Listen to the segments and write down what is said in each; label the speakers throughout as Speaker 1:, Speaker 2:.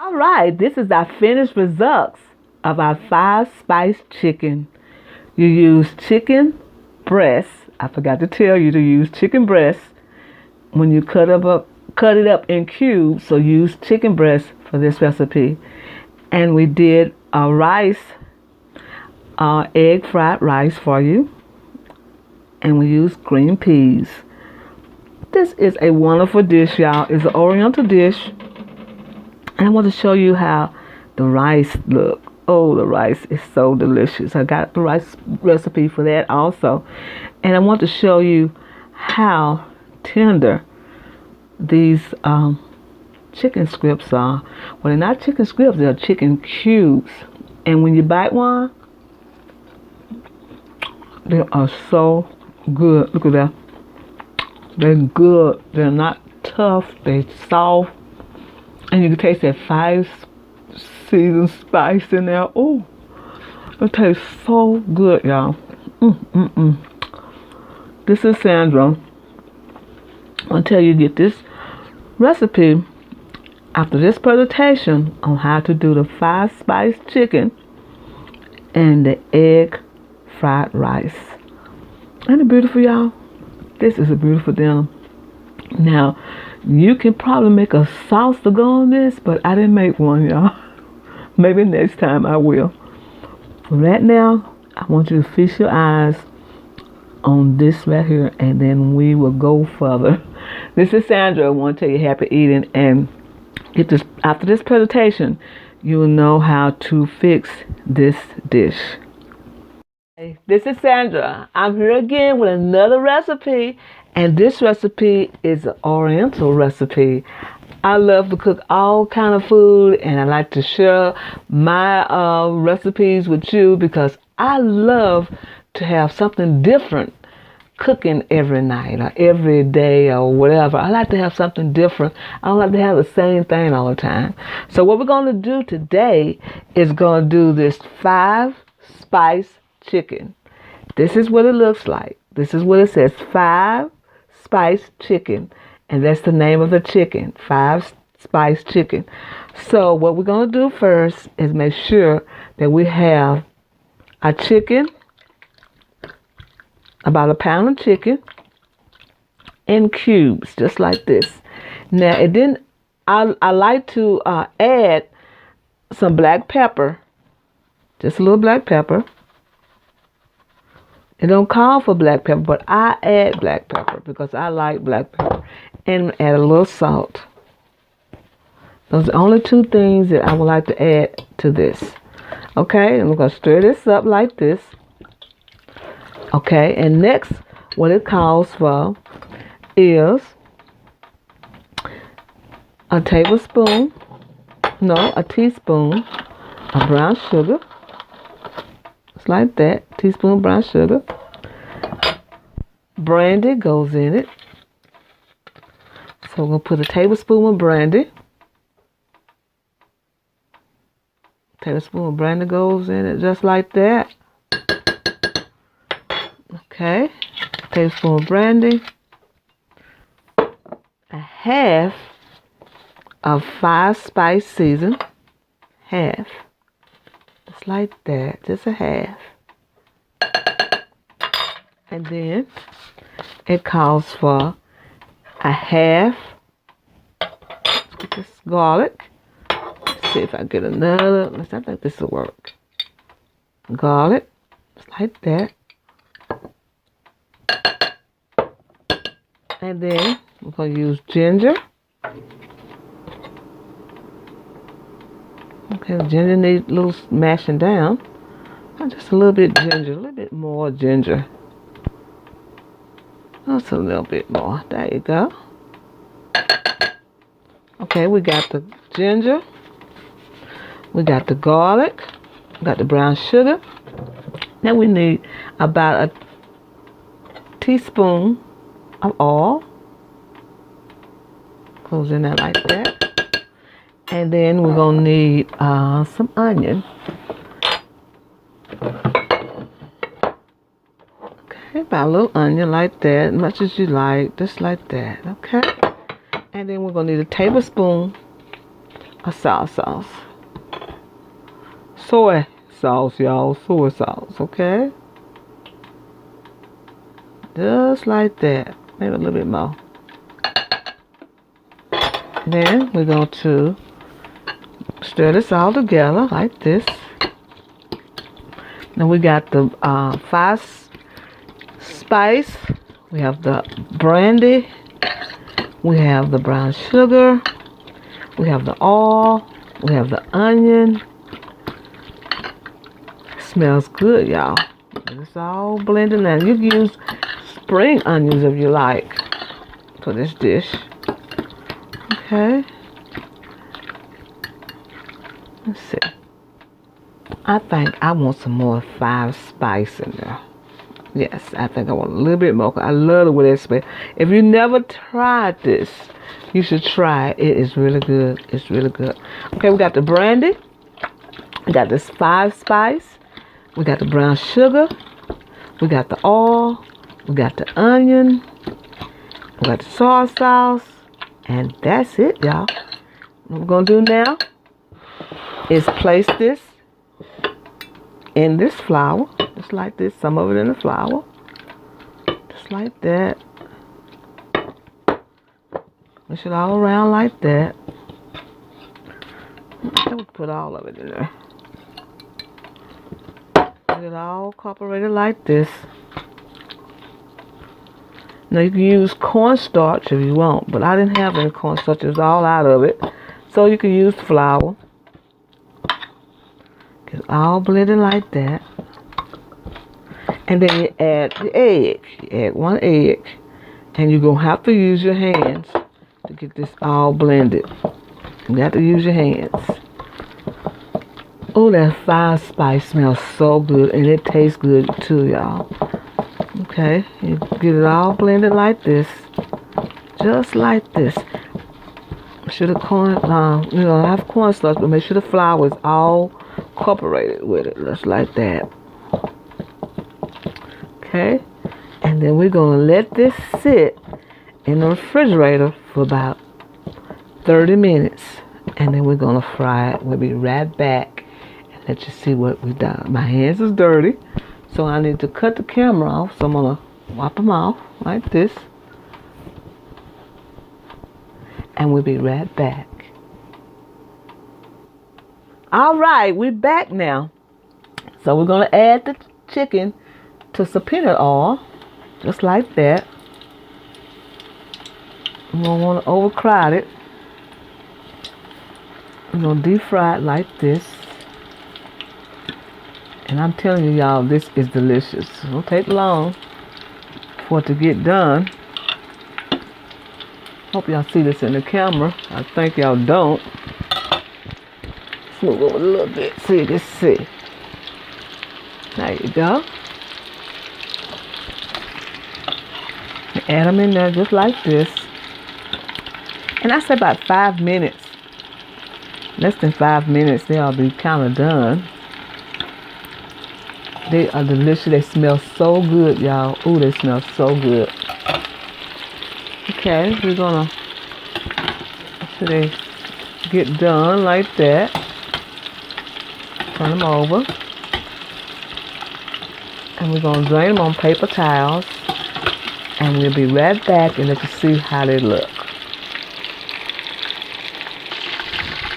Speaker 1: All right, this is our finished results of our 5-spice chicken. You use chicken breast. I forgot to tell you to use chicken breast when you cut it up in cubes. So use chicken breast for this recipe. And we did a egg fried rice for you. And we used green peas. This is a wonderful dish, y'all. It's an Oriental dish. And I want to show you how the rice look. Oh, the rice is so delicious. I got the rice recipe for that also. And I want to show you how tender these chicken strips are. Well, they're not chicken strips, they're chicken cubes. And when you bite one, they are so good. Look at that. They're good. They're not tough. They're soft. And you can taste that 5-seasoned spice in there. Oh, it tastes so good, y'all. This is Sandra. Until you get this recipe after this presentation on how to do the 5-spice chicken and the egg fried rice. Ain't it beautiful, y'all? This is a beautiful dinner. Now, you can probably make a sauce to go on this, but I didn't make one, y'all. Maybe next time I will. Right now, I want you to feast your eyes on this right here, and then we will go further. This is Sandra. I want to tell you happy eating, and get this after this presentation, you will know how to fix this dish. Hey, this is Sandra. I'm here again with another recipe. And this recipe is an Oriental recipe. I love to cook all kind of food, and I like to share my recipes with you because I love to have something different cooking every night or every day or whatever. I like to have something different. I don't like to have the same thing all the time. So what we're going to do today is going to do this 5-spice chicken. This is what it looks like. This is what it says, 5-spice chicken, and that's the name of the chicken, 5-spice chicken. So what we're going to do first is make sure that we have a chicken, about a pound of chicken, in cubes, just like this. Now I like to add some black pepper, just a little black pepper. It don't call for black pepper, but I add black pepper because I like black pepper. And add a little salt. Those are the only 2 things that I would like to add to this. Okay, and we're going to stir this up like this. Okay, and next, what it calls for is a teaspoon of brown sugar. Like that, teaspoon of brown sugar. Brandy goes in it. So we're going to put a tablespoon of brandy. Tablespoon of brandy goes in it just like that. Okay, tablespoon of brandy. A half of 5-spice season. Half. Just like that, just a half. And then it calls for a half this garlic. Let's see if I get another. I think this will work. Garlic, just like that. And then we're going to use ginger. Okay, the ginger needs a little mashing down. Just a little bit ginger, a little bit more ginger. Just a little bit more. There you go. Okay, we got the ginger. We got the garlic. We got the brown sugar. Now we need about a teaspoon of oil. Goes in there like that. And then we're going to need some onion. Okay, about a little onion like that, as much as you like, just like that, okay? And then we're going to need a tablespoon a soy sauce. Soy sauce, y'all. Soy sauce, okay? Just like that. Maybe a little bit more. Then we're going to stir this all together like this. Then we got the 5 spice. We have the brandy. We have the brown sugar. We have the oil. We have the onion. Smells good, y'all. It's all blended now. You can use spring onions if you like for this dish. Okay. Let's see. I think I want some more 5 spice in there. Yes, I think I want a little bit more. I love the way that smells. If you never tried this, you should try it. It is really good. It's really good. Okay, we got the brandy. We got this 5 spice. We got the brown sugar. We got the oil. We got the onion. We got the soy sauce. And that's it, y'all. What we're going to do now is place this in this flour. Just like this. Some of it in the flour. Just like that. Push it all around like that. I would put all of it in there. Get it all incorporated like this. Now you can use cornstarch if you want, but I didn't have any cornstarch. It's all out of it. So you can use flour. Get it all blended like that. And then you add the egg. You add 1 egg. And you're going to have to use your hands to get this all blended. You have to use your hands. Oh, that 5 spice smells so good. And it tastes good too, y'all. Okay. You get it all blended like this. Just like this. Should have have cornstarch, but make sure the flour is all incorporated with it. Just like that. Okay, and then we're going to let this sit in the refrigerator for about 30 minutes. And then we're going to fry it. We'll be right back and let you see what we've done. My hands is dirty, so I need to cut the camera off. So I'm going to wipe them off like this. And we'll be right back. All right, we're back now. So we're going to add the chicken to some peanut oil, just like that. We don't want to overcrowd it. We're going to deep fry it like this. And I'm telling you, y'all, this is delicious. It won't take long for it to get done. Hope y'all see this in the camera. I think y'all don't. Let's move over a little bit. See, let's see. There you go. Add them in there just like this. And I say about 5 minutes. Less than 5 minutes, they'll be kind of done. They are delicious. They smell so good, y'all. Ooh, they smell so good. Okay, we're gonna so they get done like that. Turn them over. And we're gonna drain them on paper towels. And we'll be right back and let you see how they look.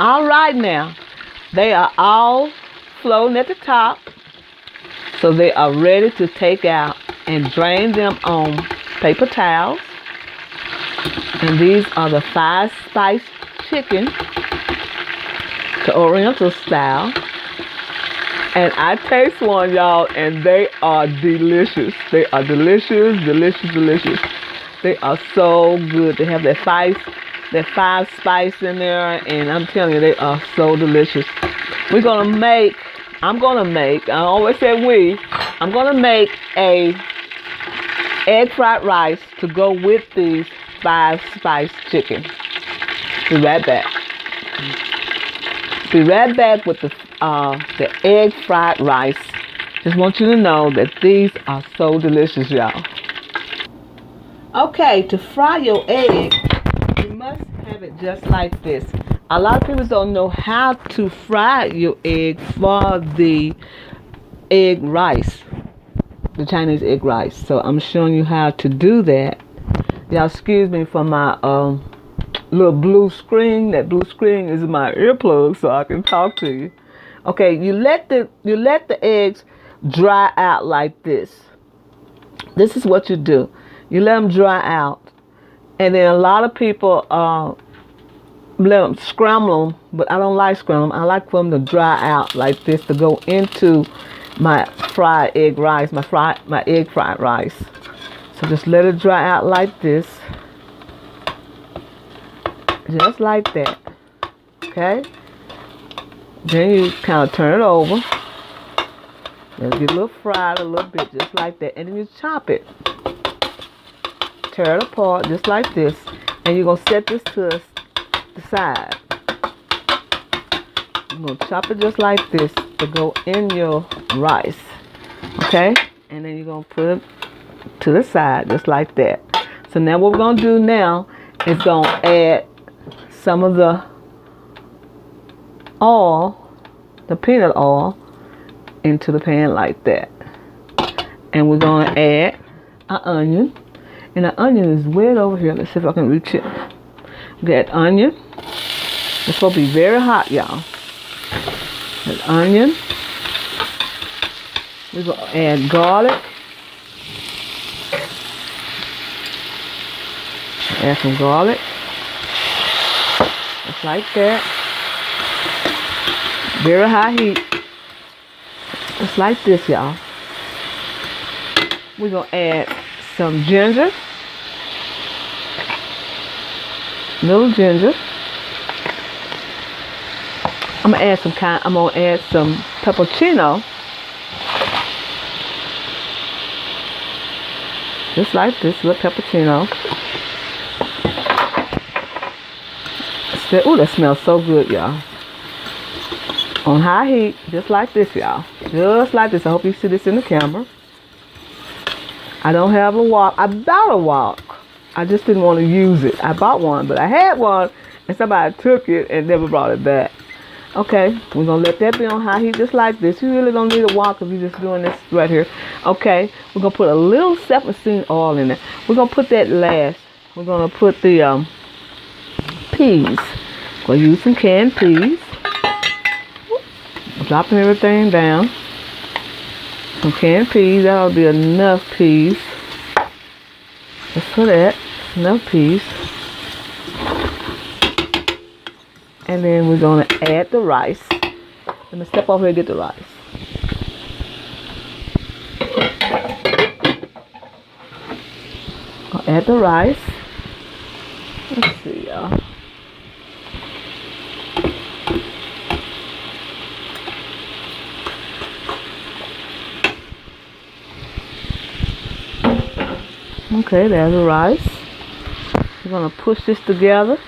Speaker 1: All right now, they are all floating at the top. So they are ready to take out and drain them on paper towels. And these are the 5 spice chicken, the Oriental style. And I taste one, y'all, and they are delicious. They are delicious, delicious, delicious. They are so good. They have that 5 spice in there, and I'm telling you, they are so delicious. I'm gonna make, I always say I'm gonna make a egg fried rice to go with these 5 spice chicken. Be right back. Be right back with the egg fried rice. Just want you to know that these are so delicious, y'all. Okay, to fry your egg, you must have it just like this. a lot of people don't know how to fry your egg for the egg rice, the Chinese egg rice. So I'm showing you how to do that. Y'all excuse me for my little blue screen. That blue screen is my earplug so I can talk to you. Okay, you let the eggs dry out like this. This is what you do. You let them dry out. And then a lot of people let them scramble them, but I don't like scramble them. I like for them to dry out like this to go into my fried egg rice, my egg fried rice. So just let it dry out like this. Just like that. Okay? Then you kind of turn it over. Let it get a little fried a little bit, just like that. And then you chop it. Tear it apart just like this. And you're going to set this to the side. You're going to chop it just like this to go in your rice. Okay? And then you're going to put it to the side just like that. So now what we're going to do now is going to add some of the oil, the peanut oil, into the pan like that. And we're going to add an onion. And the onion is way over here. Let's see if I can reach it. Get onion. It's supposed to be very hot, y'all. That onion. We're going to add garlic. Add some garlic. Just like that. Very high heat. Just like this, y'all. We're going to add some ginger. Little ginger. I'm going to add some pepperino. Just like this, little pepperino. Ooh, that smells so good, y'all. On high heat, just like this, y'all. Just like this. I hope you see this in the camera. I don't have a wok. I bought a wok. I just didn't want to use it. I bought one, but I had one, and somebody took it and never brought it back. Okay, we're going to let that be on high heat just like this. You really don't need a wok if you're just doing this right here. Okay, we're going to put a little saffron oil in there. We're going to put that last. We're going to put the peas. We'll use some canned peas. Dropping everything down. Some canned peas. That'll be enough peas. Just for that. Enough peas. And then we're going to add the rice. Let me step over here and get the rice. I'll add the rice. Let's see, y'all. Okay, there's the rice. We're going to push this together.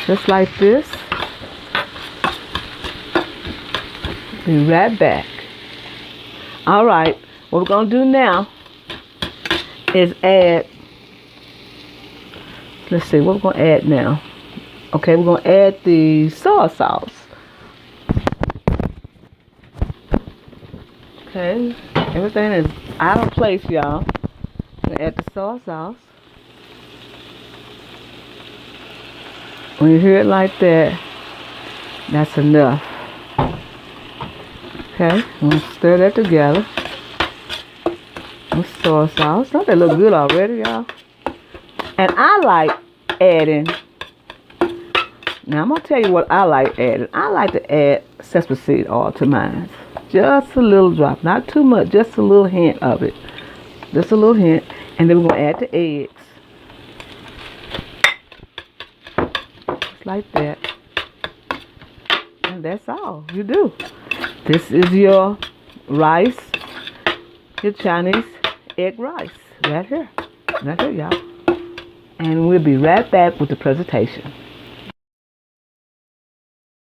Speaker 1: Just like this. Be right back. Alright, what we're going to do now is add, let's see, what we're going to add now. Okay, we're going to add the soy sauce. Okay, everything is out of place, y'all. We're going to add the soy sauce. When you hear it like that, that's enough. Okay, I'm going to stir that together. With soy sauce. Don't that look good already, y'all? And I like adding, now I'm going to tell you what I like adding. I like to add sesame seed oil to mine. Just a little drop, not too much, just a little hint of it. Just a little hint. And then we're going to add the eggs. Just like that. And that's all you do. This is your rice, your Chinese egg rice. Right here, y'all. And we'll be right back with the presentation.